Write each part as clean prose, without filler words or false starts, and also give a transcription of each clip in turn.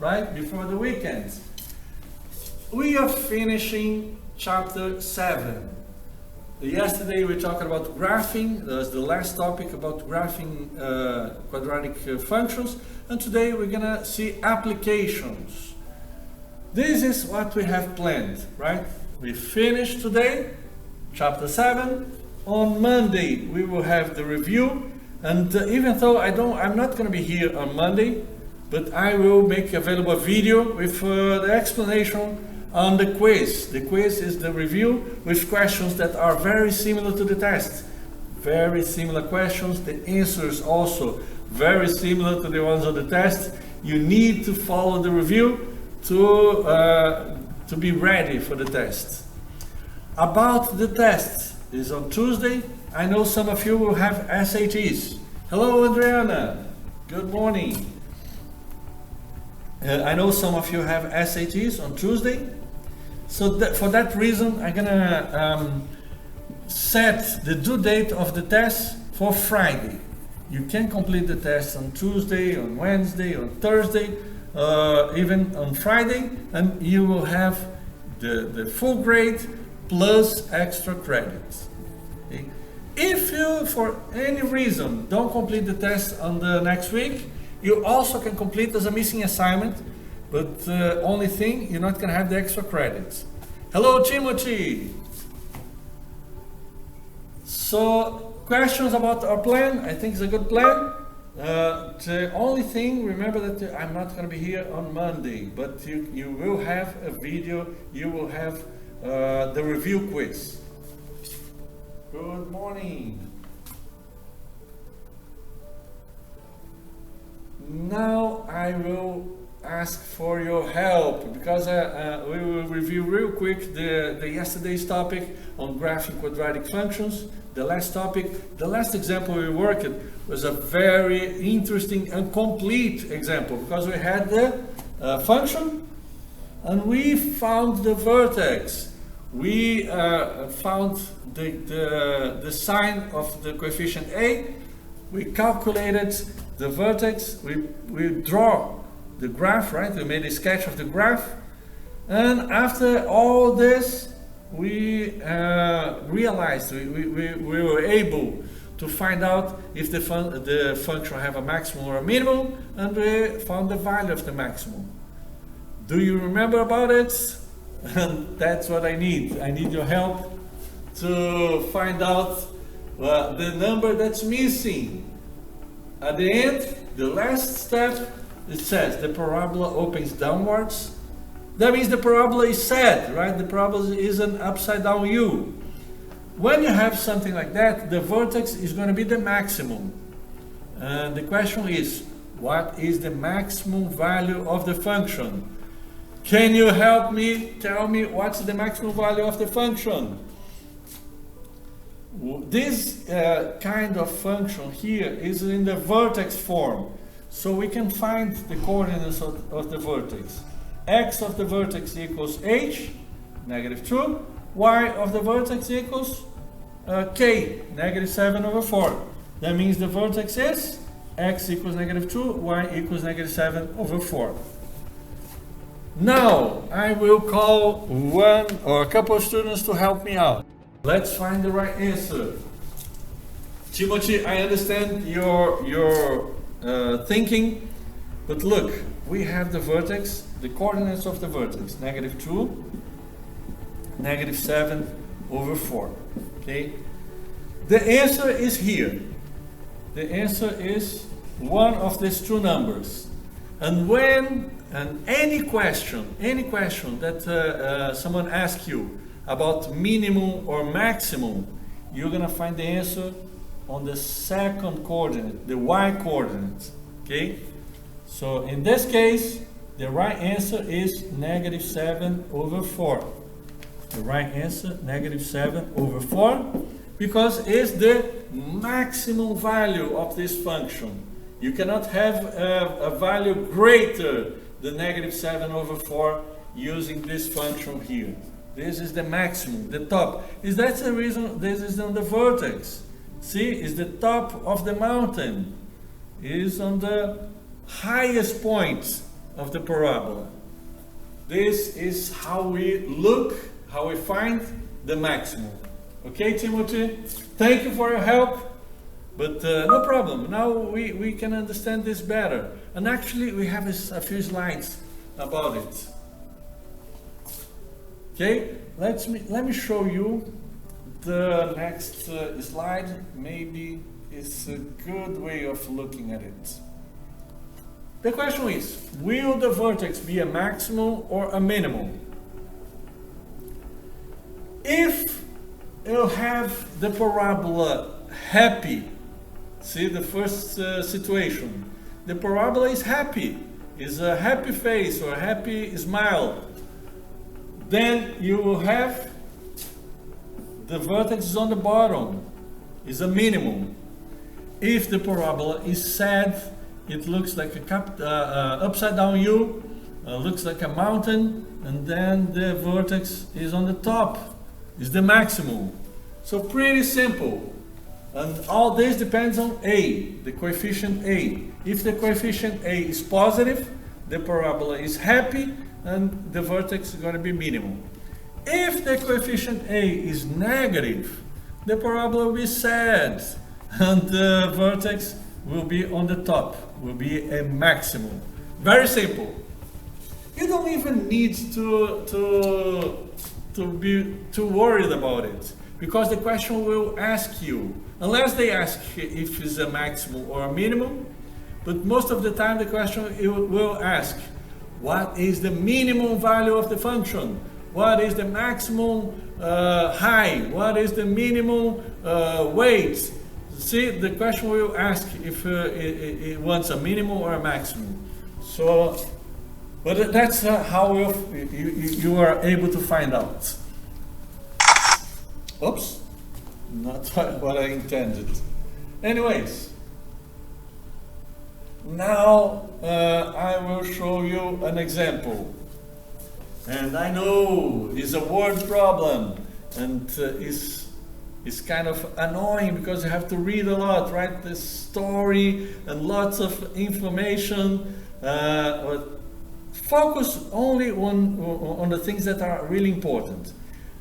right? Before the weekend. We are finishing chapter 7. Yesterday we talked about graphing. That was the last topic about graphing quadratic functions. And today we're gonna see applications. This is what we have planned, right? We finished today, chapter 7. On Monday we will have the review. And even though I'm not gonna be here on Monday, but I will make available a video with the explanation on the quiz. The quiz is the review with questions that are very similar to the test. Very similar questions. The answers also very similar to the ones on the test. You need to follow the review to be ready for the test. About the test is on Tuesday. I know some of you will have SATs. Hello, Adriana. Good morning. I know some of you have SATs on Tuesday. So for that reason, I'm gonna set the due date of the test for Friday. You can complete the test on Tuesday, on Wednesday, on Thursday, even on Friday, and you will have the full grade plus extra credits. Okay? If you, for any reason, don't complete the test on the next week, you also can complete as a missing assignment. But only thing, you're not going to have the extra credits. Hello, Timothy. So, questions about our plan? I think it's a good plan. The only thing, remember that I'm not going to be here on Monday, but you will have a video, you will have the review quiz. Good morning. Now I will ask for your help because we will review real quick the yesterday's topic on graphing quadratic functions. The last topic, the last example we worked was a very interesting and complete example because we had the function and we found the vertex. We found the sign of the coefficient a. We calculated the vertex. We draw the graph, right? We made a sketch of the graph, and after all this, we realized we were able to find out if the function have a maximum or a minimum, and we found the value of the maximum. Do you remember about it? And that's what I need. I need your help to find out the number that's missing. At the end, the last step, it says the parabola opens downwards. That means the parabola is sad, right? The parabola is an upside down U. When you have something like that, the vertex is going to be the maximum. And the question is, what is the maximum value of the function? Can you help me? Tell me what's the maximum value of the function? This kind of function here is in the vertex form. So we can find the coordinates of the vertex. X of the vertex equals h, -2. Y of the vertex equals k, -7/4. That means the vertex is x equals -2, y equals -7/4. Now, I will call one or a couple of students to help me out. Let's find the right answer. Timothy, I understand your thinking, but look, we have the vertex, the coordinates of the vertex, -2, -7/4. Okay? The answer is here. The answer is one of these two numbers. And any question that someone asks you about minimum or maximum, you're gonna find the answer on the second coordinate, the y coordinate. Okay? So in this case, the right answer is -7/4. The right answer, -7/4, because it's the maximum value of this function. You cannot have a value greater than -7/4 using this function here. This is the maximum, the top. That's the reason this is on the vertex. See, it's the top of the mountain. It is on the highest point of the parabola. This is how we look, how we find the maximum. Okay, Timothy? Thank you for your help, but no problem. Now we can understand this better. And actually, we have a few slides about it. Okay, let me show you the next slide. Maybe it's a good way of looking at it. The question is, will the vertex be a maximum or a minimum? If you have the parabola happy, see the first situation, the parabola is happy, is a happy face or a happy smile, then you will have the vertex is on the bottom, is a minimum. If the parabola is sad, it looks like a upside down U, looks like a mountain, and then the vertex is on the top, is the maximum. So pretty simple. And all this depends on A, the coefficient A. If the coefficient A is positive, the parabola is happy, and the vertex is going to be minimum. If the coefficient A is negative, the parabola will be sad, and the vertex will be on the top, will be a maximum. Very simple. You don't even need to be too worried about it, because the question will ask you, unless they ask if it's a maximum or a minimum, but most of the time the question will ask, what is the minimum value of the function? What is the maximum height? What is the minimum weight? See, the question will ask if it wants a minimum or a maximum. So, but that's how you are able to find out. Oops, not what I intended. Anyways, now I will show you an example. And I know it's a word problem, and it's kind of annoying because you have to read a lot, right? The story and lots of information. But focus only on the things that are really important.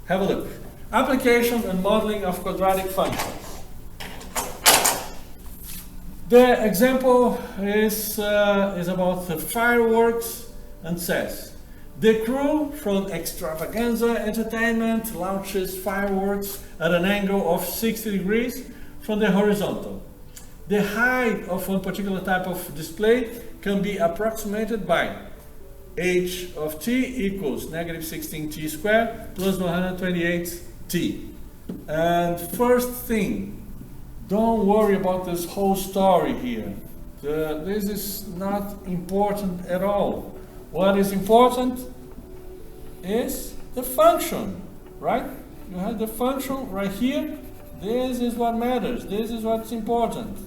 Have a look. Application and modeling of quadratic functions. The example is about the fireworks and says, the crew from Extravaganza Entertainment launches fireworks at an angle of 60 degrees from the horizontal. The height of one particular type of display can be approximated by h of t equals negative 16t squared plus 128t. And first thing, don't worry about this whole story here. This is not important at all. What is important is the function, right? You have the function right here. This is what matters. This is what's important.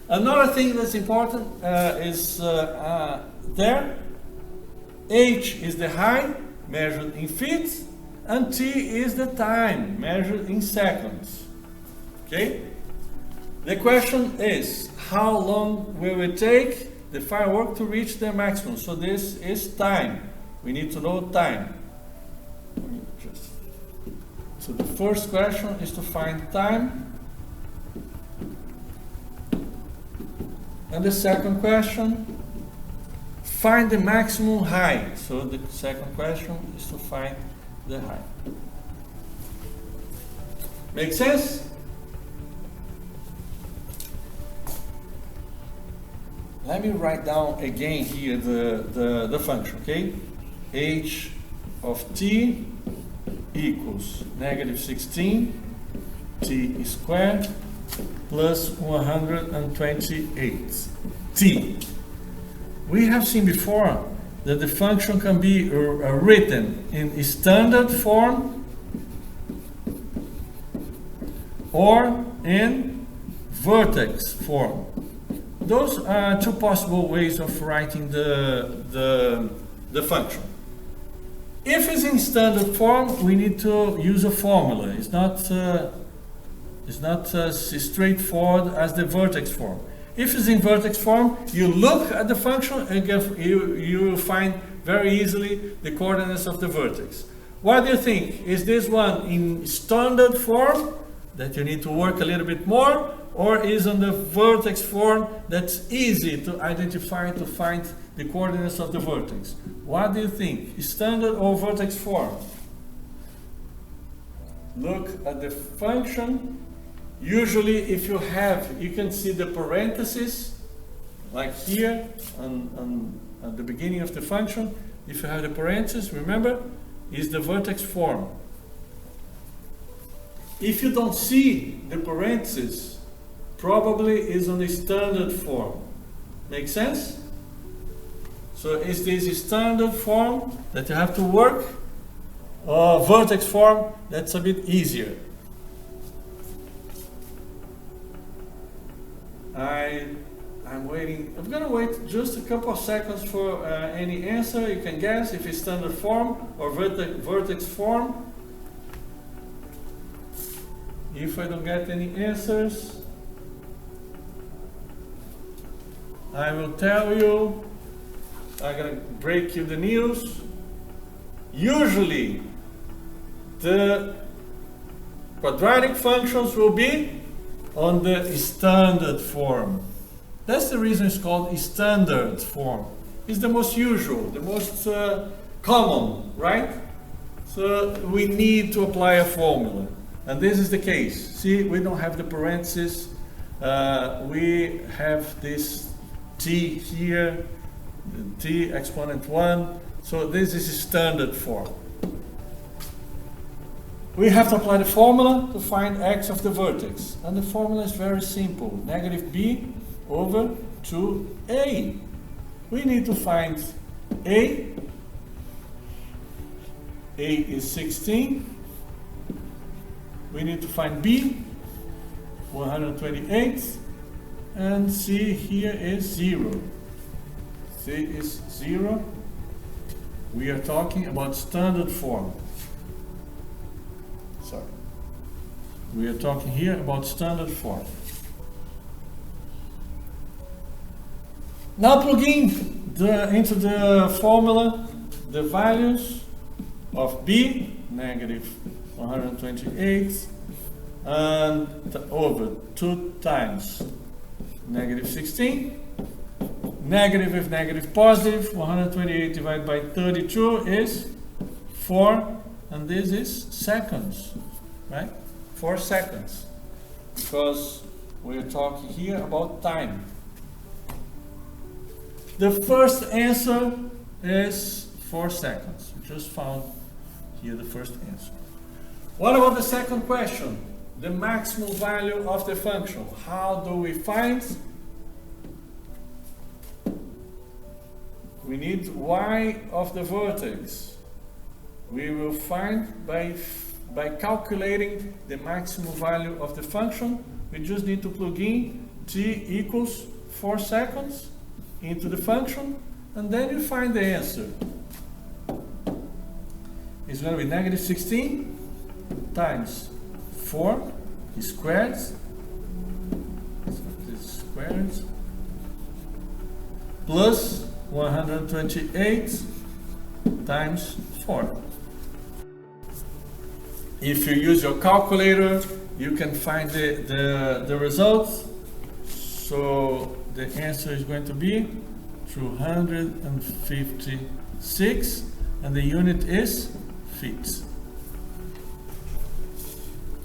Another thing that's important is there. H is the height measured in feet, and t is the time measured in seconds. Okay? The question is, how long will it take the firework to reach their maximum? So this is time. We need to know time. So the first question is to find time. And the second question, find the maximum height. So the second question is to find the height. Make sense? Let me write down again here the function, okay? H of t equals negative 16 t squared plus 128 t. We have seen before that the function can be written in standard form or in vertex form. Those are two possible ways of writing the function. If it's in standard form, we need to use a formula. It's not as straightforward as the vertex form. If it's in vertex form, you look at the function and you will find very easily the coordinates of the vertex. What do you think? Is this one in standard form that you need to work a little bit more, or is on the vertex form that's easy to identify, to find the coordinates of the vertex? What do you think? Standard or vertex form? Look at the function. Usually if you can see the parentheses, like here at the beginning of the function. If you have the parentheses, remember, is the vertex form. If you don't see the parentheses, probably is on the standard form. Make sense? So is this a standard form that you have to work, or vertex form that's a bit easier? I'm waiting. I'm gonna wait just a couple of seconds for any answer. You can guess if it's standard form or vertex form. If I don't get any answers, I will tell you. I'm gonna break you the news. Usually, the quadratic functions will be on the standard form. That's the reason it's called standard form. It's the most usual, the most common, right? So we need to apply a formula. And this is the case. See, we don't have the parentheses. We have this t here, t exponent 1. So this is standard form. We have to apply the formula to find x of the vertex. And the formula is very simple. Negative b over 2a. We need to find a. A is 16. We need to find b, 128. And c here is 0. C is 0. We are talking about standard form. Sorry. We are talking here about standard form. Now plug in into the formula the values of b, negative 128, and over 2 times negative 16. Negative with negative positive, 128 divided by 32 is 4, and this is seconds, right? 4 seconds, because we're talking here about time. The first answer is 4 seconds. We just found here the first answer. What about the second question? The maximal value of the function. How do we find? We need y of the vertex. We will find by calculating the maximal value of the function. We just need to plug in t equals 4 seconds into the function, and then you find the answer. It's going to be negative 16 times 4 squared. So this squared plus 128 times 4. If you use your calculator, you can find the results. So the answer is going to be 256, and the unit is feet.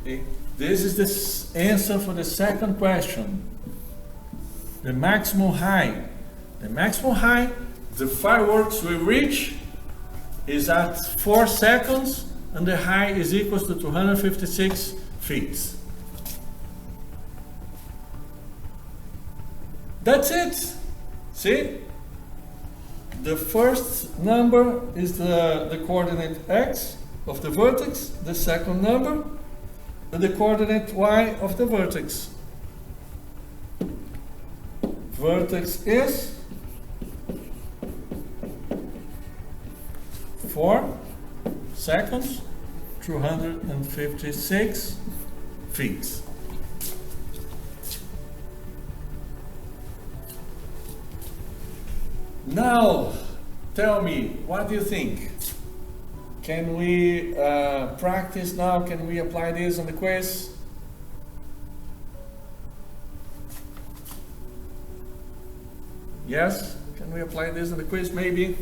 Okay. This is the answer for the second question. The maximal height. The maximal height, the fireworks will reach, is at 4 seconds, and the height is equal to 256 feet. That's it. See? The first number is the coordinate x of the vertex. The second number, the coordinate y of the vertex. Vertex is 4 seconds, 256 feet. Now, tell me, what do you think? Can we practice now? Can we apply this on the quiz? Yes? Can we apply this on the quiz? Maybe.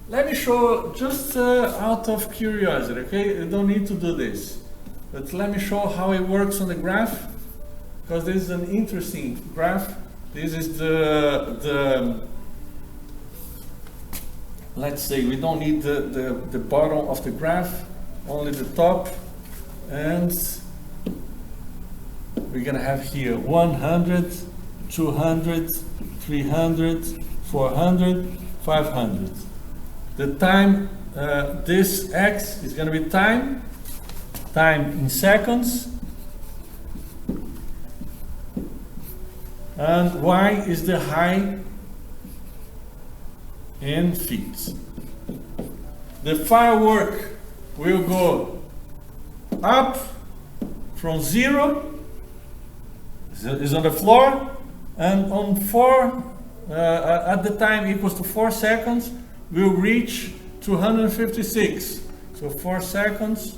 Let me show, just out of curiosity, okay? You don't need to do this. But let me show how it works on the graph, because this is an interesting graph. This is the let's say we don't need the bottom of the graph, only the top, and we're gonna have here 100, 200, 300, 400, 500. The time, this x is gonna be time in seconds, and y is the height in feet. The firework will go up from 0, is on the floor, and on 4, at the time equals to 4 seconds, will reach 256. So 4 seconds,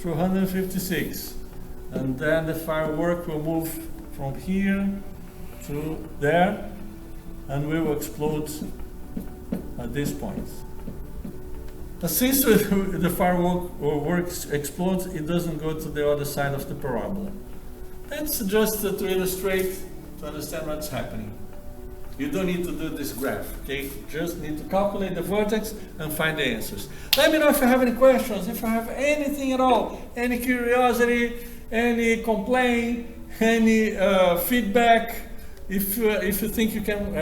256. And then the firework will move from here to there, and will explode at this point. But since the firework explodes, it doesn't go to the other side of the parabola. That's just to illustrate, to understand what's happening. You don't need to do this graph, okay? Just need to calculate the vertex and find the answers. Let me know if you have any questions, if you have anything at all, any curiosity, any complaint, any feedback. If you think you can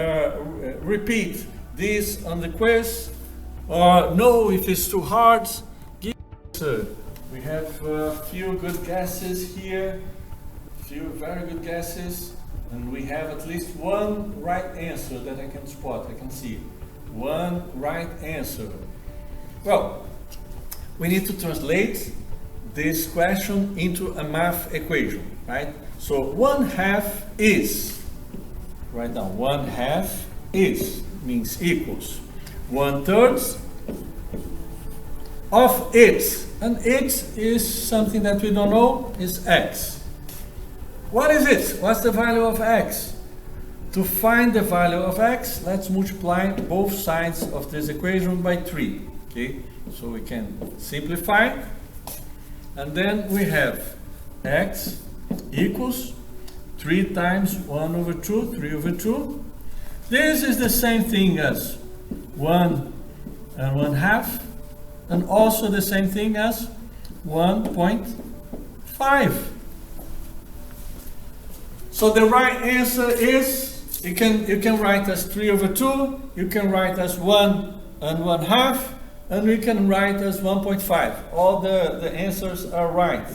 repeat this on the quiz, or no, if it's too hard, give us. We have a few good guesses here, few very good guesses, and we have at least one right answer that I can spot, I can see. One right answer. Well, we need to translate this question into a math equation, right? So 1/2 is, write down, 1/2 is, means equals 1/3 of it, and it is something that we don't know, is x. What is it? What's the value of x? To find the value of x, let's multiply both sides of this equation by 3. Okay, so we can simplify, and then we have x equals 3 times 1/2, 3/2. This is the same thing as 1 and 1/2, and also the same thing as 1.5. So the right answer is, you can write as 3/2, you can write as 1 and 1/2, and we can write as 1.5. All the answers are right.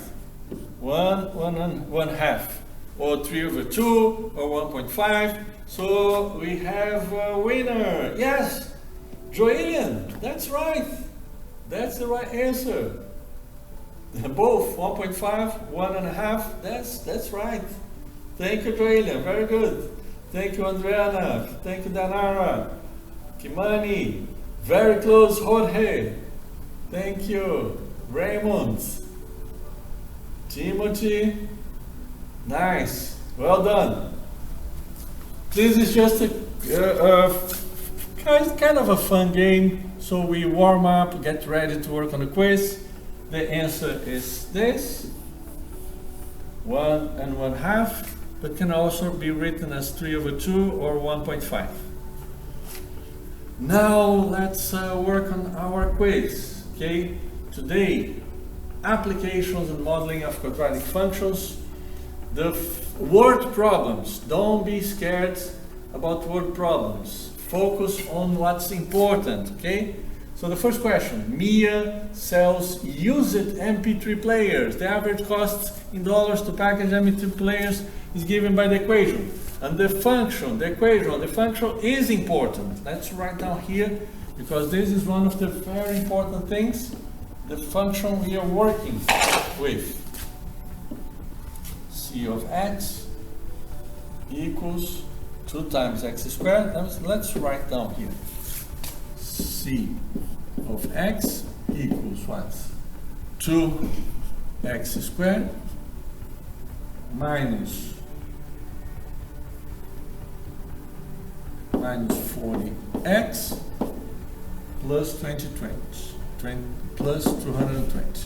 1, 1 and 1/2, or 3/2, or 1.5. So we have a winner. Yes, Joelian, that's right. That's the right answer. Both 1.5, 1.5. That's right. Thank you, Joelian. Very good. Thank you, Andriana. Thank you, Danara. Kimani. Very close, Jorge. Thank you, Raymond. Timothy. Nice. Well done. This is just a kind of a fun game. So we warm up, get ready to work on the quiz. The answer is this, 1 and 1/2, but can also be written as 3/2 or 1.5. Now let's work on our quiz. Okay, today, applications and modeling of quadratic functions. The word problems. Don't be scared about word problems. Focus on what's important, okay? So the first question, Mia sells used MP3 players. The average cost in dollars to package MP3 players is given by the equation. And the function, the equation of the function is important. Let's write down here, because this is one of the very important things, the function we are working with. C of x equals 2 times x squared. Let's write down here. C of x equals what? 2x squared minus 40x plus 20 plus 220.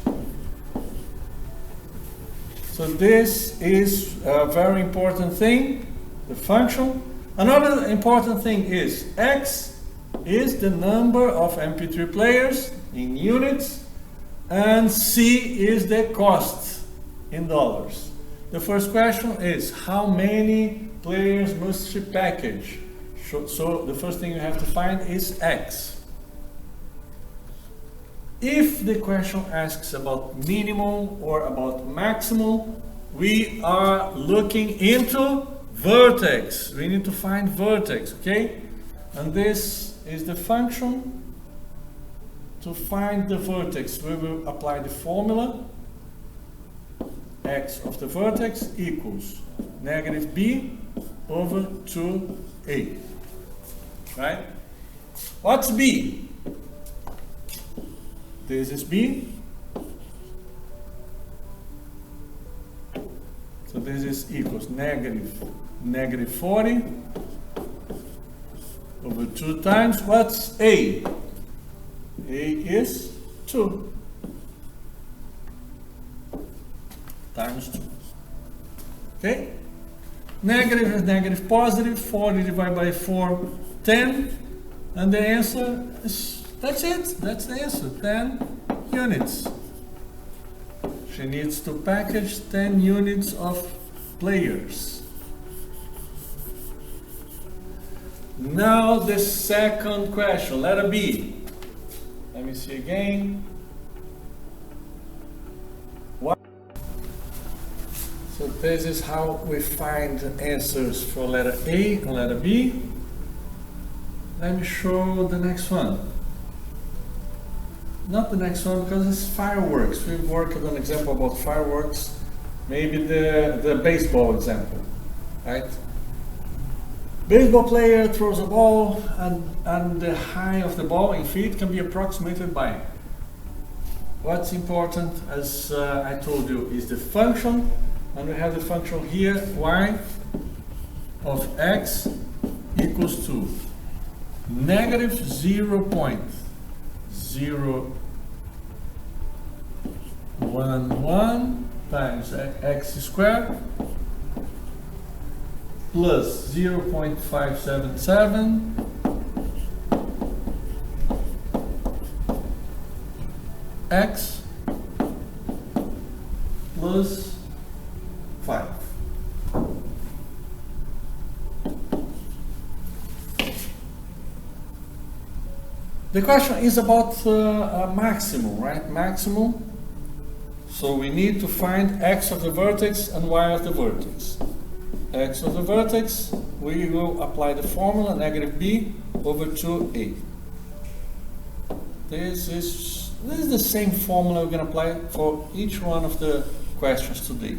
So this is a very important thing, the function. Another important thing is x is the number of MP3 players in units, and C is the cost in dollars. The first question is, how many players must she package? So the first thing you have to find is x. If the question asks about minimum or about maximum, we are looking into vertex. We need to find vertex, okay? And this is the function. To find the vertex, we will apply the formula. X of the vertex equals negative b over 2a. Right? What's b? This is b. So this is equals negative 40 over 2 times, what's a? A is 2 times 2. Okay? Negative is negative positive, 40 divided by 4, 10. And the answer is, that's it. That's the answer, 10 units. She needs to package 10 units of players. Now the second question, letter B. Let me see again. What? So this is how we find answers for letter A and letter B. Let me show the next one. Not the next one because it's fireworks. We've worked on an example about fireworks. Maybe the baseball example, right? Baseball player throws a ball and the height of the ball in feet can be approximated by. What's important, as I told you, is the function, and we have the function here, y of x equals to negative 0.011 times x squared plus 0.577 x plus 5. The question is about a maximum, right? Maximum. So we need to find x of the vertex and y of the vertex. X of the vertex, we will apply the formula negative b over 2a. This is the same formula we're going to apply for each one of the questions today.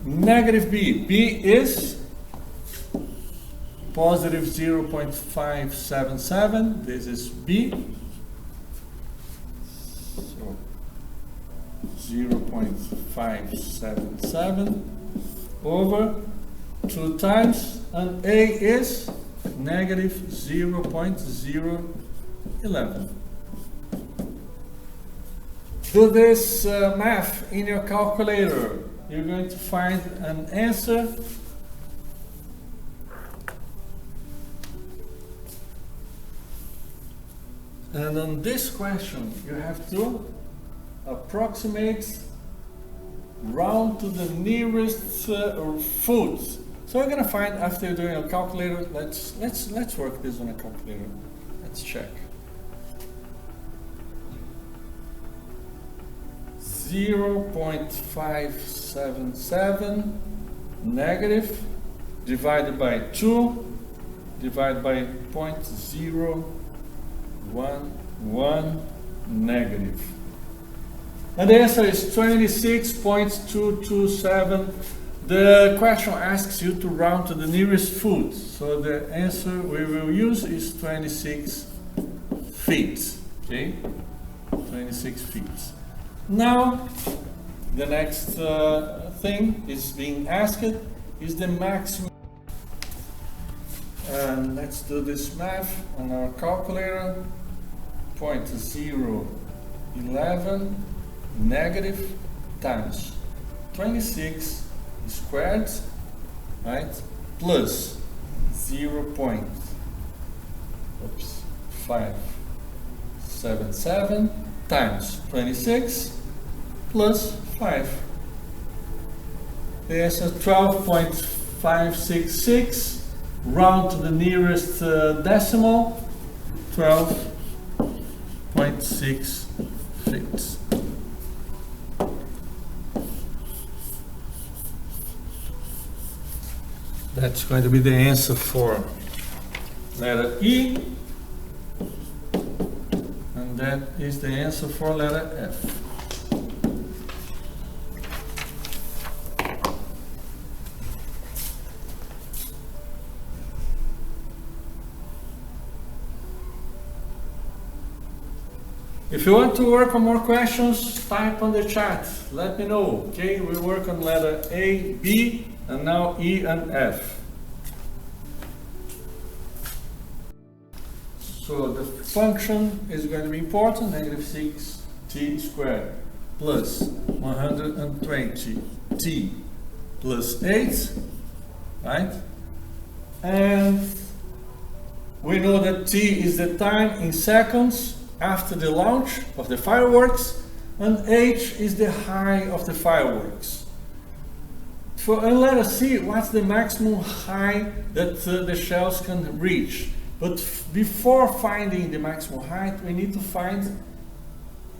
Negative b. B is positive 0.577. This is b. So 0.577 over 2 times, and a is negative 0.011. Do this math in your calculator. You're going to find an answer. And on this question, you have to approximate round to the nearest foot. So we're gonna find after you're doing a calculator. Let's work this on a calculator. Let's check. 0.577 negative divided by 2 divided by 0.011 negative. And the answer is 26.227 The question asks you to round to the nearest foot. So the answer we will use is 26 feet. Okay? 26 feet. Now, the next thing is being asked is the maximum. And let's do this math on our calculator. 0.011 negative times 26 squared, right, plus 0.577 times 26 plus 5. The answer 12.566. Round to the nearest decimal, 12.6 feet. That's going to be the answer for letter E, and that is the answer for letter F. If you want to work on more questions, type on the chat. Let me know. Okay, we work on letter A, B, and now E and F. So the function is going to be important, negative 6t squared plus 120t plus 8, right? And we know that t is the time in seconds after the launch of the fireworks, and h is the height of the fireworks. And let us see what's the maximum height that the shells can reach. But before finding the maximum height, we need to find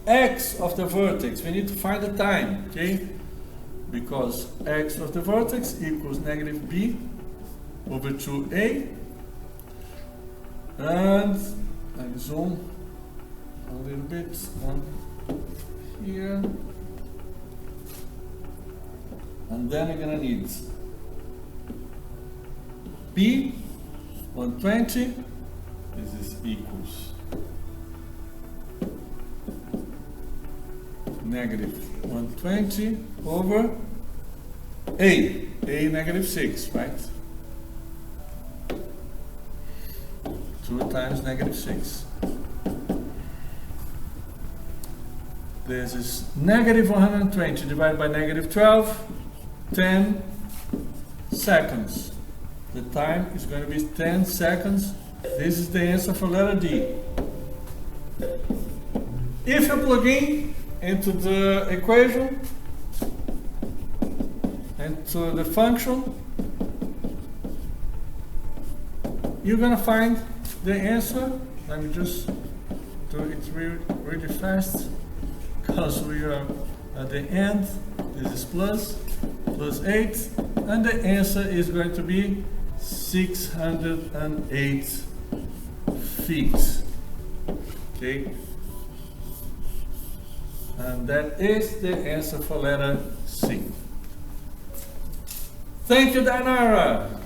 x of the vertex. We need to find the time, okay? Because x of the vertex equals negative b over 2a. And let me zoom a little bit on here. And then you're gonna need b 120. This is equals negative 120 over a negative 6, right? 2 times negative 6. This is negative 120 divided by negative 12, 10 seconds. The time is going to be 10 seconds. This is the answer for letter D. If you plug in into the equation, into the function, you're going to find the answer. Let me just do it really fast, because we are at the end. This is plus 8, and the answer is going to be 608 feet. Okay, and that is the answer for letter C. Thank you, Dainara.